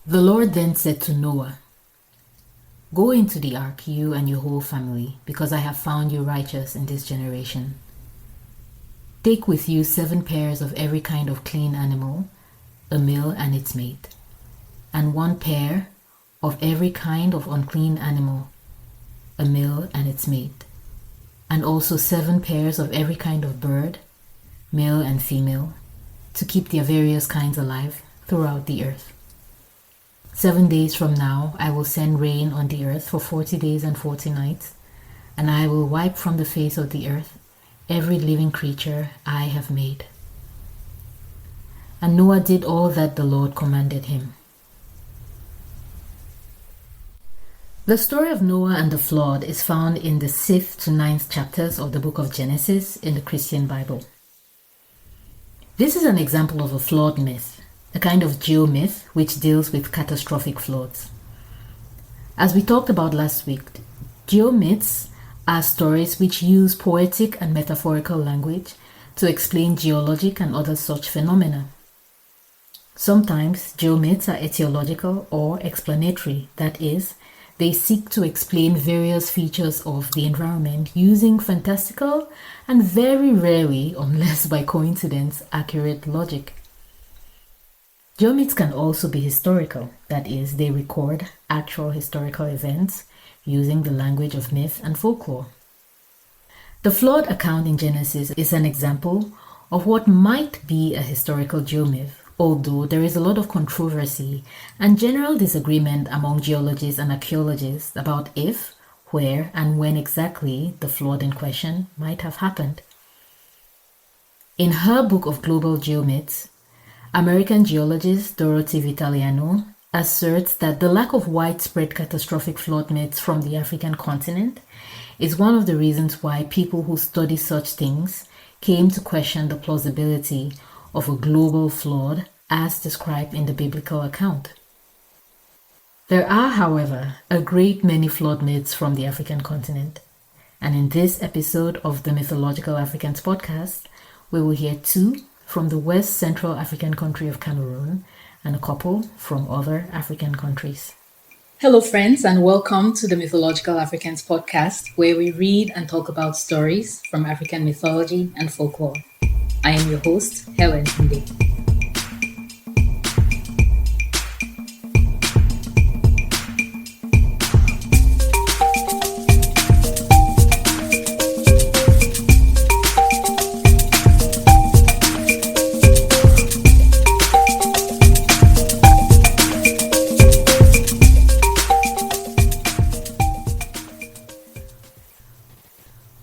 The Lord then said to Noah, "Go into the ark, you and your whole family, because I have found you righteous in this generation. Take with you 7 pairs of every kind of clean animal, a male and its mate, and 1 pair of every kind of unclean animal, a male and its mate, and also 7 pairs of every kind of bird, male and female, to keep their various kinds alive throughout the earth. 7 days from now I will send rain on the earth for 40 days and 40 nights, and I will wipe from the face of the earth every living creature I have made." And Noah did all that the Lord commanded him. The story of Noah and the flood is found in the 6th to 9th chapters of the book of Genesis in the Christian Bible. This is an example of a flood myth, a kind of geomyth which deals with catastrophic floods. As we talked about last week, geomyths are stories which use poetic and metaphorical language to explain geologic and other such phenomena. Sometimes geomyths are etiological or explanatory, that is, they seek to explain various features of the environment using fantastical and very rarely, unless by coincidence, accurate logic. Geomyths can also be historical, that is, they record actual historical events using the language of myth and folklore. The flood account in Genesis is an example of what might be a historical geomyth, although there is a lot of controversy and general disagreement among geologists and archaeologists about if, where, and when exactly the flood in question might have happened. In her book of Global Geomyths, American geologist Dorothy Vitaliano asserts that the lack of widespread catastrophic flood myths from the African continent is one of the reasons why people who study such things came to question the plausibility of a global flood as described in the biblical account. There are, however, a great many flood myths from the African continent, and in this episode of the Mythological Africans podcast, we will hear 2 from the West Central African country of Cameroon and a couple from other African countries. Hello friends, and welcome to the Mythological Africans podcast, where we read and talk about stories from African mythology and folklore. I am your host, Helen Nde.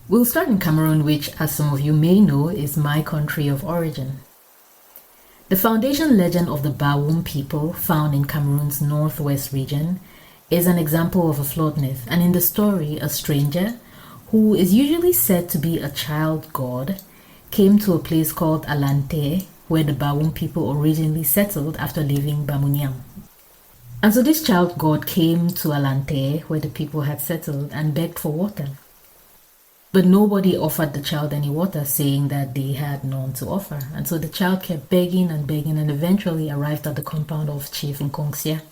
We'll start in Cameroon, which, as some of you may know, is my country of origin. The foundation legend of the Bawum people, found in Cameroon's northwest region, is an example of a flood myth, and in the story, a stranger, who is usually said to be a child god, came to a place called Alante, where the Bawum people originally settled after leaving Bamuniam. And so this child god came to Alante, where the people had settled, and begged for water. But nobody offered the child any water, saying that they had none to offer. And so the child kept begging and begging and eventually arrived at the compound of Chief Nkongsia.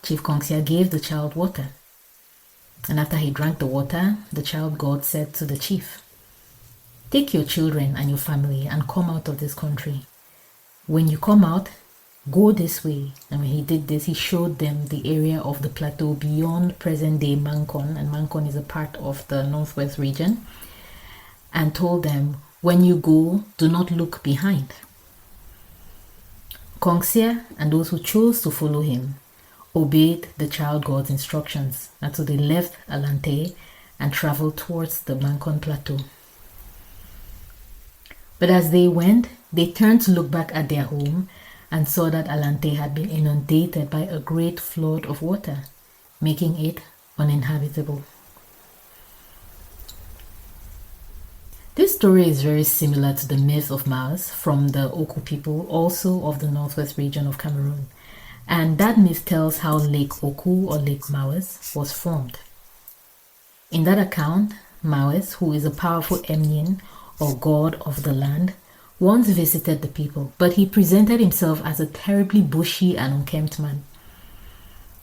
Chief Nkongsia gave the child water. And after he drank the water, the child god said to the chief, "Take your children and your family and come out of this country. When you come out, go this way." And when he did this, he showed them the area of the plateau beyond present-day Mankon, and Mankon is a part of the northwest region, and told them, "When you go, do not look behind." Kongsia and those who chose to follow him obeyed the child god's instructions, and so they left Alante and traveled towards the Mankon plateau. But as they went, they turned to look back at their home and saw that Alante had been inundated by a great flood of water, making it uninhabitable. This story is very similar to the myth of Mawεs from the Oku people, also of the northwest region of Cameroon, and that myth tells how Lake Oku or Lake Mawεs was formed. In that account, Mawεs, who is a powerful Emnien or god of the land, once visited the people, but he presented himself as a terribly bushy and unkempt man.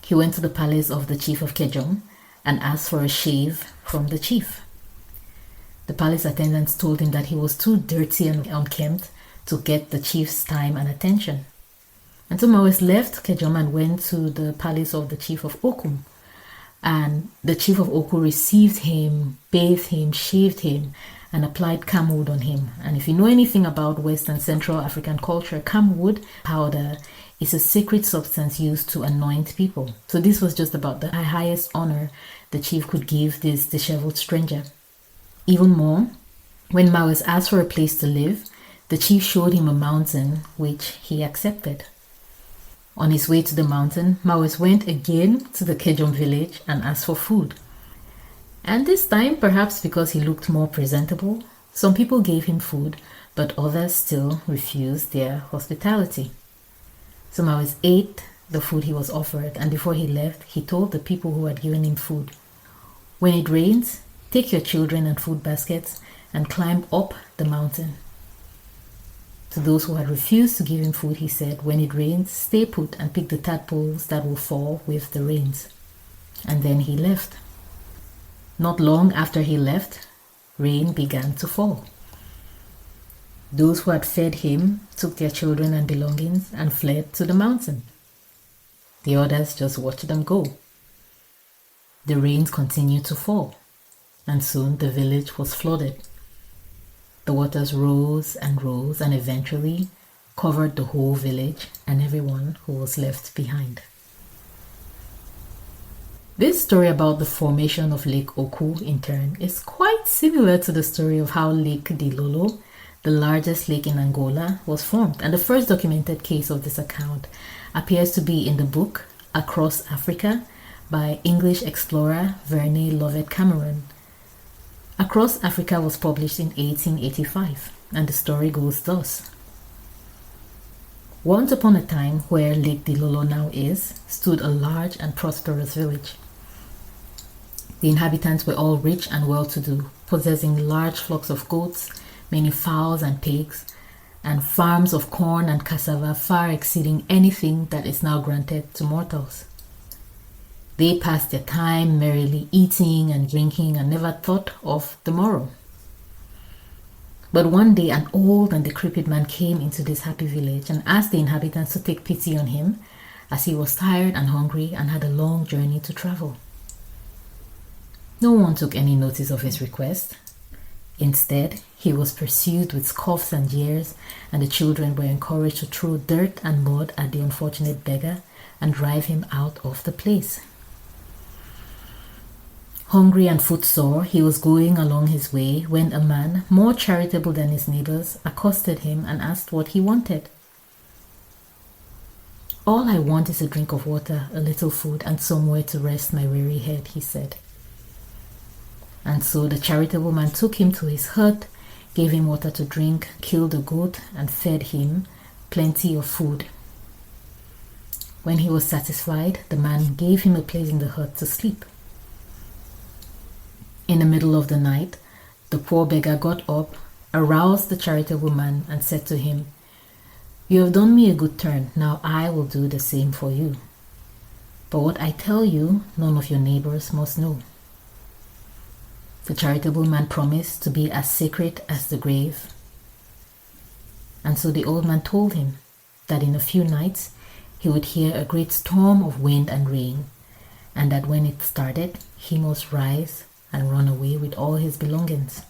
He went to the palace of the chief of Kejong and asked for a shave from the chief. The palace attendants told him that he was too dirty and unkempt to get the chief's time and attention. And so Mawěs left Kejong and went to the palace of the chief of Okum. And the chief of Oku received him, bathed him, shaved him, and applied camwood on him. And if you know anything about West and Central African culture, camwood powder is a sacred substance used to anoint people. So this was just about the highest honor the chief could give this disheveled stranger. Even more, when Mawěs asked for a place to live, the chief showed him a mountain, which he accepted. On his way to the mountain, Mawěs went again to the Kejong village and asked for food. And this time, perhaps because he looked more presentable, some people gave him food, but others still refused their hospitality. So Mawěs ate the food he was offered, and before he left, he told the people who had given him food, "When it rains, take your children and food baskets and climb up the mountain." To those who had refused to give him food, he said, "When it rains, stay put and pick the tadpoles that will fall with the rains." And then he left. Not long after he left, rain began to fall. Those who had fed him took their children and belongings and fled to the mountain. The others just watched them go. The rains continued to fall, and soon the village was flooded. The waters rose and eventually covered the whole village and everyone who was left behind. This story about the formation of Lake Oku, in turn, is quite similar to the story of how Lake Dilolo, the largest lake in Angola, was formed. And the first documented case of this account appears to be in the book Across Africa by English explorer Verney, Lovett, Cameroon. Across Africa was published in 1885, and the story goes thus. Once upon a time, where Lake Dilolo now is, stood a large and prosperous village. The inhabitants were all rich and well-to-do, possessing large flocks of goats, many fowls and pigs, and farms of corn and cassava far exceeding anything that is now granted to mortals. They passed their time merrily eating and drinking and never thought of the morrow. But one day an old and decrepit man came into this happy village and asked the inhabitants to take pity on him, as he was tired and hungry and had a long journey to travel. No one took any notice of his request. Instead, he was pursued with scoffs and jeers, and the children were encouraged to throw dirt and mud at the unfortunate beggar and drive him out of the place. Hungry and footsore, he was going along his way when a man, more charitable than his neighbors, accosted him and asked what he wanted. "All I want is a drink of water, a little food, and somewhere to rest my weary head," he said. And so the charitable man took him to his hut, gave him water to drink, killed a goat, and fed him plenty of food. When he was satisfied, the man gave him a place in the hut to sleep. In the middle of the night, the poor beggar got up, aroused the charitable man, and said to him, "You have done me a good turn, now I will do the same for you. But what I tell you, none of your neighbors must know." The charitable man promised to be as sacred as the grave. And so the old man told him that in a few nights he would hear a great storm of wind and rain, and that when it started, he must rise and run away with all his belongings.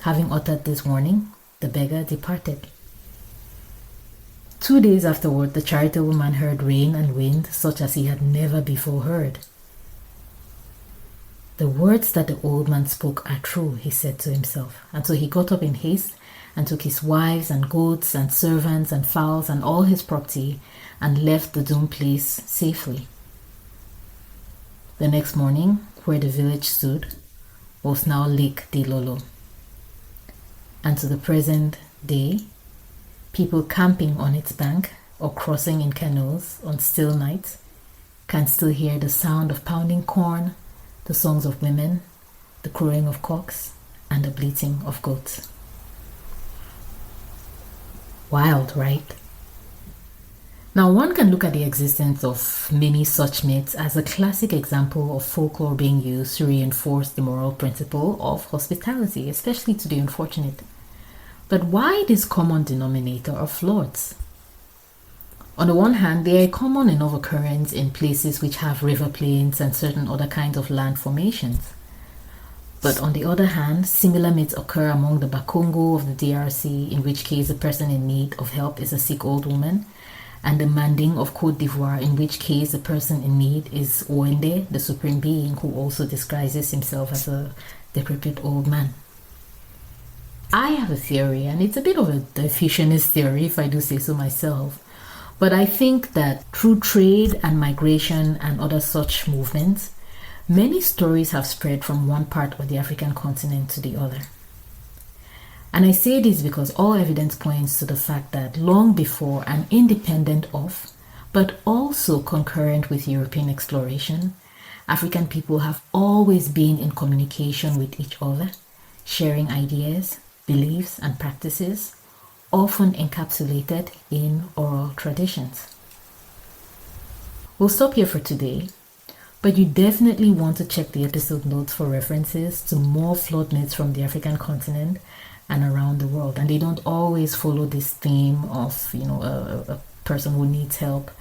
Having uttered this warning, the beggar departed. 2 days afterward, the charitable man heard rain and wind such as he had never before heard. "The words that the old man spoke are true," he said to himself, and so he got up in haste and took his wives and goats and servants and fowls and all his property and left the doomed place safely. The next morning, where the village stood, was now Lake Dilolo. And to the present day, people camping on its bank or crossing in canoes on still nights can still hear the sound of pounding corn, the songs of women, the crowing of cocks, and the bleating of goats. Wild, right? Now, one can look at the existence of many such myths as a classic example of folklore being used to reinforce the moral principle of hospitality, especially to the unfortunate. But why this common denominator of floods? On the one hand, they are a common enough occurrence in places which have river plains and certain other kinds of land formations. But on the other hand, similar myths occur among the Bakongo of the DRC, in which case the person in need of help is a sick old woman, and the Manding of Côte d'Ivoire, in which case the person in need is Wende, the supreme being, who also disguises himself as a decrepit old man. I have a theory, and it's a bit of a Confucianist theory if I do say so myself, but I think that through trade and migration and other such movements, many stories have spread from one part of the African continent to the other. And I say this because all evidence points to the fact that long before and independent of, but also concurrent with European exploration, African people have always been in communication with each other, sharing ideas, beliefs, and practices, often encapsulated in oral traditions. We'll stop here for today, but you definitely want to check the episode notes for references to more flood myths from the African continent and around the world. And they don't always follow this theme of, a person who needs help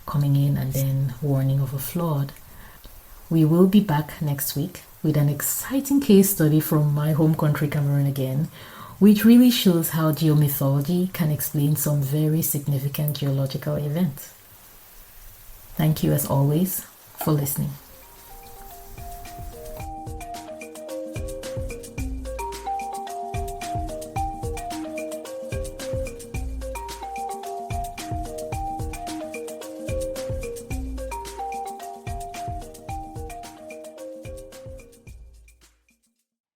coming in and then warning of a flood. We will be back next week with an exciting case study from my home country, Cameroon again, which really shows how geomythology can explain some very significant geological events. Thank you as always for listening.